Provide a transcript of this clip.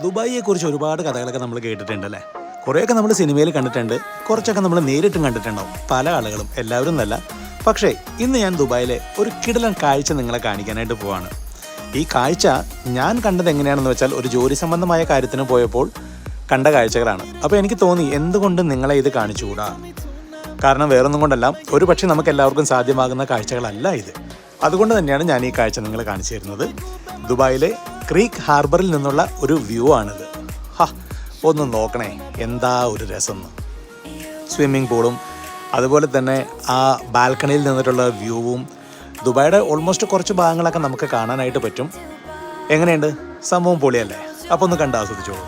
ദുബായിയെക്കുറിച്ച് ഒരുപാട് കഥകളൊക്കെ നമ്മൾ കേട്ടിട്ടുണ്ടല്ലേ. കുറേയൊക്കെ നമ്മൾ സിനിമയിൽ കണ്ടിട്ടുണ്ട്, കുറച്ചൊക്കെ നമ്മൾ നേരിട്ടും കണ്ടിട്ടുണ്ടാവും, പല ആളുകളും, എല്ലാവരും എന്നല്ല. പക്ഷേ ഇന്ന് ഞാൻ ദുബായിലെ ഒരു കിടിലൻ കാഴ്ച നിങ്ങളെ കാണിക്കാനായിട്ട് പോവാണ്. ഈ കാഴ്ച ഞാൻ കണ്ടത് എങ്ങനെയാണെന്ന് വെച്ചാൽ ഒരു ജോലി സംബന്ധമായ കാര്യത്തിന് പോയപ്പോൾ കണ്ട കാഴ്ചകളാണ്. അപ്പോൾ എനിക്ക് തോന്നി എന്തുകൊണ്ട് നിങ്ങളെ ഇത് കാണിച്ചുകൂടാ. കാരണം വേറൊന്നും കൊണ്ടല്ല, ഒരു പക്ഷേ നമുക്ക് എല്ലാവർക്കും സാധ്യമാകുന്ന കാഴ്ചകളല്ല ഇത്. അതുകൊണ്ട് തന്നെയാണ് ഞാൻ ഈ കാഴ്ച നിങ്ങളെ കാണിച്ചു തരുന്നത്. ദുബായിലെ ക്രീക്ക് ഹാർബറിൽ നിന്നുള്ള ഒരു വ്യൂ ആണിത്. ഒന്ന് നോക്കണേ, എന്താ ഒരു രസം. സ്വിമ്മിംഗ് പൂളും അതുപോലെ തന്നെ ആ ബാൽക്കണിയിൽ നിന്നിട്ടുള്ള വ്യൂവും ദുബായിയുടെ ഓൾമോസ്റ്റ് കുറച്ച് ഭാഗങ്ങളൊക്കെ നമുക്ക് കാണാനായിട്ട് പറ്റും. എങ്ങനെയുണ്ട്? സംഭവം പൊളിയല്ലേ? അപ്പോൾ ഒന്ന് കണ്ട് ആസ്വദിച്ചോളൂ.